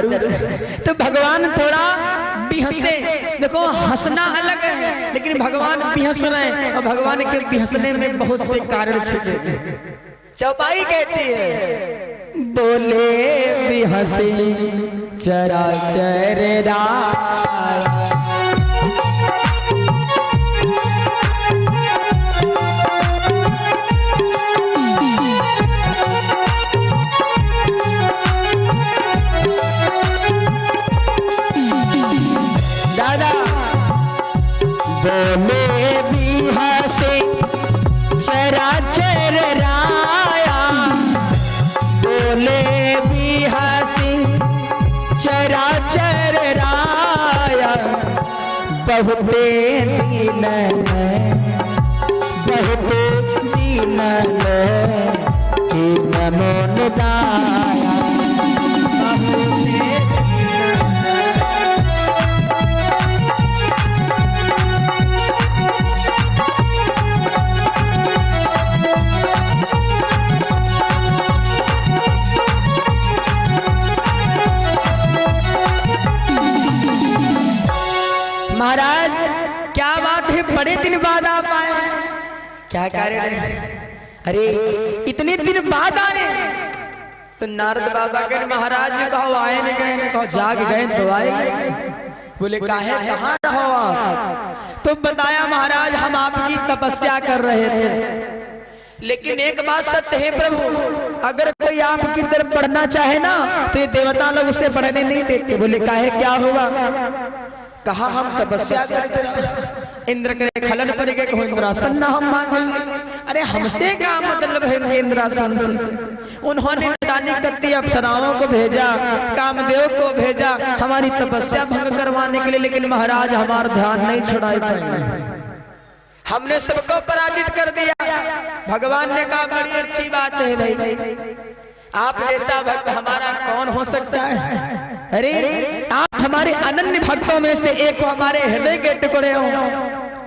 तो भगवान थोड़ा भी हंसे। देखो हंसना अलग है, लेकिन भगवान भी हंस रहे हैं और भगवान के भी हंसने में बहुत से कारण छिपे हैं। चौपाई कहती है बोले भी हंसी चराचर राय, बोले भी हंसे चराचर राया, बोले भी हंसी चराचर राया, बहुते दीन बहुते दीन मन दाया, महाराज क्या बात है, बड़े दिन बाद आप आए, क्या कारण है? अरे इतने दिन बाद आ रहे? तो नारद बाबा के महाराज ने कहा आए नहीं गए, ने कहा जाग गए तो आए गए। बोले काहे कहाँ रहो आप? तो बताया महाराज हम आपकी तपस्या कर रहे थे, लेकिन एक बात सत्य है प्रभु, अगर कोई आपकी तरफ बढ़ना चाहे ना तो ये देवता लोग उसे बढ़ने नहीं देते। बोले काहे क्या हुआ? कहा हम तपस्या करते रहे, इंद्र के खलन पर गए, कहो इंद्रासन ना हम मांगे। अरे हमसे क्या मतलब है इंद्रासन से? उन्होंने दानी कत्ती अप्सराओं को भेजा, कामदेव को भेजा हमारी तपस्या भंग करवाने के लिए, लेकिन महाराज हमारा ध्यान नहीं छुड़ा पाएंगे, हमने सबको पराजित कर दिया। भगवान ने कहा बड़ी अच्छी बात है भाई, आप जैसा भक्त हमारा कौन हो सकता है? अरे आप हमारे अनन्य भक्तों में से एक हो, हमारे हृदय के टुकड़े हो।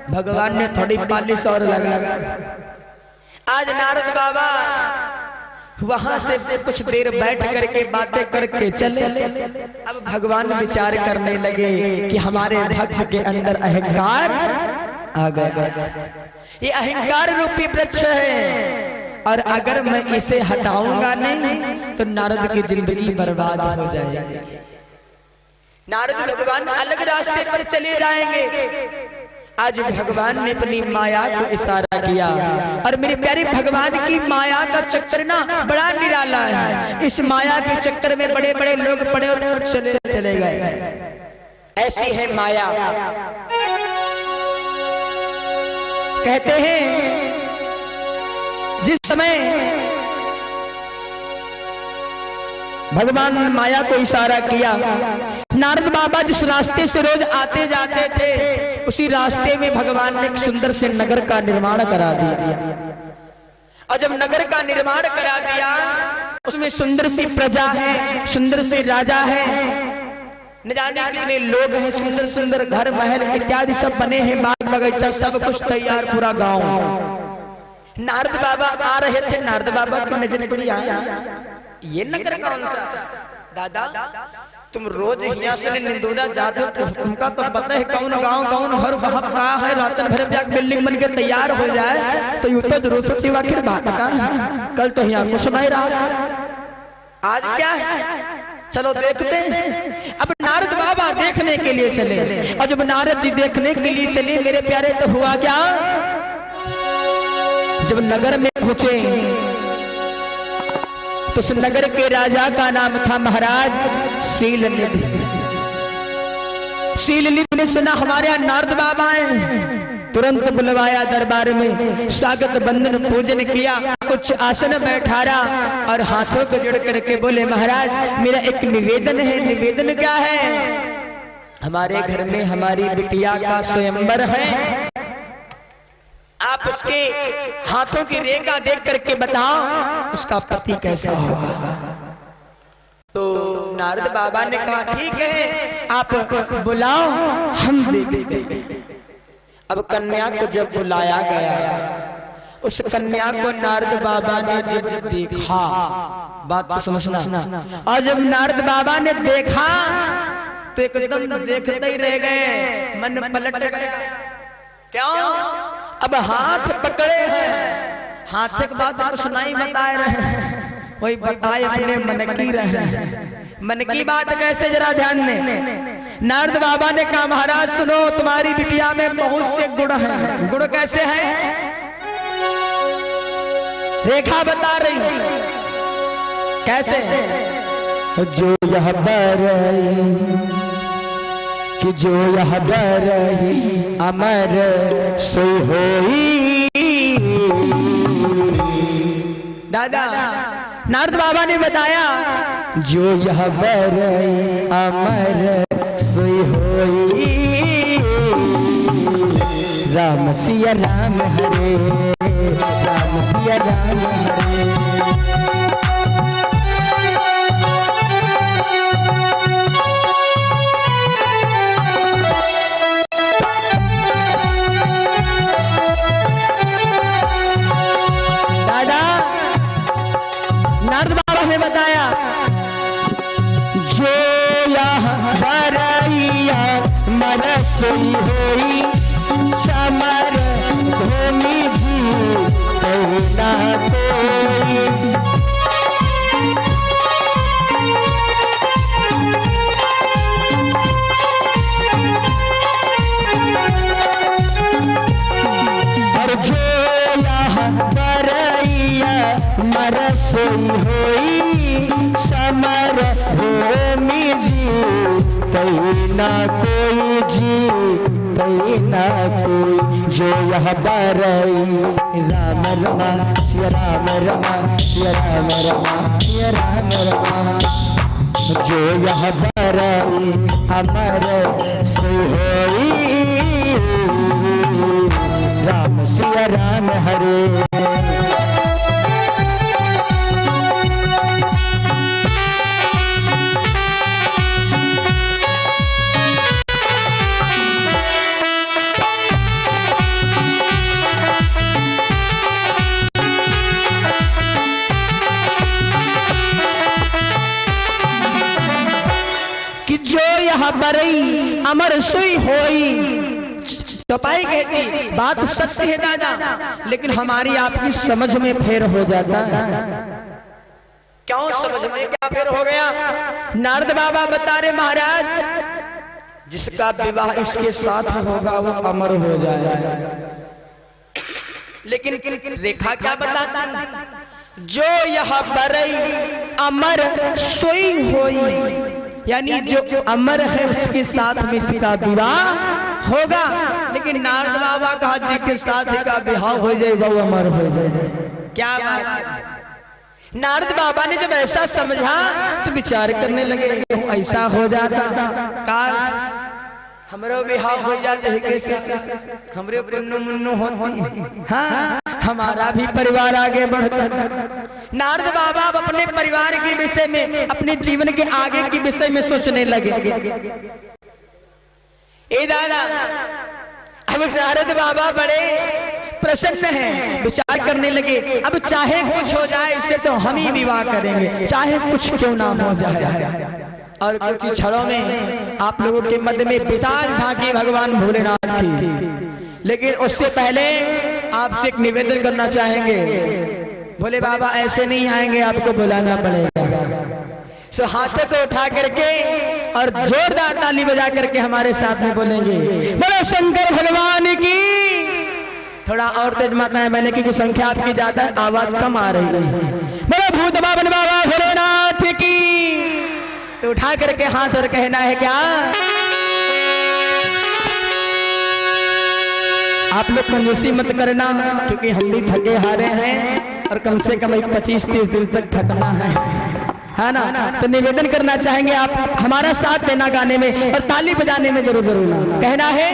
भगवान ने थोड़ी पालिश और लगा। आज नारद बाबा वहां से कुछ देर बैठ करके बातें करके चले। अब भगवान विचार करने लगे कि हमारे भक्त के अंदर अहंकार आ गया, ये अहंकार रूपी वृक्ष है, और अगर मैं इसे हटाऊंगा नहीं तो नारद की जिंदगी बर्बाद हो जाएगी। नारद भगवान अलग रास्ते पर चले जाएंगे। आज भगवान ने अपनी माया को इशारा किया, और मेरे प्यारे भगवान की माया का चक्कर ना बड़ा निराला है। इस माया के चक्कर में बड़े बड़े लोग पड़े और चले गए। ऐसी है माया। कहते हैं जिस समय भगवान ने माया को इशारा किया, नारद बाबा जिस रास्ते से रोज आते जाते थे उसी रास्ते में भगवान ने एक सुंदर से नगर का निर्माण करा दिया। और जब नगर का निर्माण करा दिया उसमें सुंदर सी प्रजा है, सुंदर से राजा है, न जाने कितने लोग हैं, सुंदर सुंदर घर महल इत्यादि सब बने हैं, बाग बगीचा सब कुछ तैयार, पूरा गांव। नारद बाबा आ रहे थे, नारद बाबा की नजर पड़ी, ये नगर कौन सा? दादा तुम रोज यहाँ से निंदोरा जाते हो, तो तुमका तो पता है कौन गांव कौन घर कहाँ कहाँ है। रातन भर बिल्डिंग बन के तैयार हो जाए तो यूं तो जरूर सोची आखिर बात का, कल तो यहाँ कुछ नहीं रहा, आज क्या है, चलो देखते हैं। अब नारद बाबा देखने के लिए चले, और जब नारद जी देखने के लिए चले मेरे प्यारे तो हुआ क्या, जब नगर में पहुंचे तो उस नगर के राजा का नाम था महाराज शीलनिधि। शीलनिधि ने सुना हमारे यहाँ नारद बाबा हैं, तुरंत बुलवाया दरबार में, स्वागत बंदन पूजन किया, कुछ आसन बैठारा और हाथों को जोड़ करके बोले महाराज मेरा एक निवेदन है। निवेदन क्या है? हमारे घर में हमारी बिटिया का स्वयंवर है, आप उसके हाथों की रेखा देख करके बताओ उसका पति कैसा होगा। तो नारद बाबा ने कहा ठीक है आप बुलाओ हम देखते हैं। अब कन्या को जब बुलाया गया उस कन्या को नारद बाबा ने जब देखा, बात को समझना, और जब नारद बाबा ने देखा तो एकदम देखते ही रह गए, मन पलट गया। क्यों? अब हाथ पकड़े हैं, हाथ के बाद कुछ नहीं बताए रहे, वही बताए अपने मन की रहे। मन की बात कैसे, जरा ध्यान दें। नारद बाबा ने कहा महाराज सुनो, तुम्हारी बिटिया में बहुत से गुण हैं। गुण कैसे हैं? रेखा बता रही कैसे? जो यह बरई कि जो यह बरई अमर सोई होई। दादा नारद बाबा ने बताया जो यह बरई अमर सोई होई। राम सिया राम हरे, राम सिया राम हरे। नारद बाबा ने बताया जो यह बरैया मर सोई होई, समर भूमि जी ना कोई। और जो यह बरैया मर सोई होई, समर भूमि जी ना कोई जी ना कोई। जो यह बरई राम रमा सिया राम रमा, सिया राम रमा, सिया राम रमा। जो यह बरई अमर सोई होई, राम सिया राम हरे। जो यह बरई अमर सोई होई। चौपाई कहती बात सत्य है दादा, लेकिन हमारी आपकी समझ में फेर हो जाता है। क्यों समझ में क्या फेर हो गया? नारद बाबा बता रहे महाराज जिसका विवाह इसके साथ होगा वो अमर हो जाएगा। लेकिन रेखा क्या बताती? जो यह बरई अमर सोई होई, यानी जो अमर है उसके साथ में इसका विवाह होगा। लेकिन नारद बाबा कहा जी के साथ का विवाह हो जाए वो अमर हो जाए। क्या बात है? नारद बाबा ने जब ऐसा समझा तो विचार करने लगे ऐसा हो जाता, काश हमरो विवाह हो जाते है कैसे, हमरे कुन्नू मुन्नू होती, हाँ हमारा भी परिवार आगे बढ़ता। नारद बाबा अब अपने परिवार के विषय में, अपने जीवन के आगे के विषय में सोचने लगे। ए दादा अब नारद बाबा बड़े प्रसन्न हैं, विचार करने लगे अब चाहे कुछ हो जाए इससे तो हम ही विवाह करेंगे, चाहे कुछ क्यों ना हो जाए। और कुछ क्षणों में आप लोगों के मध्य में विशाल झांकी भगवान भोलेनाथ की। लेकिन उससे पहले आपसे एक निवेदन करना चाहेंगे, भोले बाबा ऐसे नहीं आएंगे, आपको बुलाना पड़ेगा। सो हाथों को उठा करके और जोरदार ताली बजा करके हमारे साथ में बोलेंगे बोलो शंकर भगवान की। थोड़ा और तेज माता है मैंने, क्योंकि संख्या आपकी ज्यादा है, आवाज कम आ रही है। बोलो भूत बाबन बाबा भोलेनाथ की। तो उठा करके हाथ और कहना है क्या? आप लोग कंजूसी मत करना, क्योंकि हम भी थके हारे हैं और कम से कम 25-30 दिन तक थकना है ना। तो निवेदन करना चाहेंगे आप हमारा साथ देना गाने में और ताली बजाने में जरूर कहना है।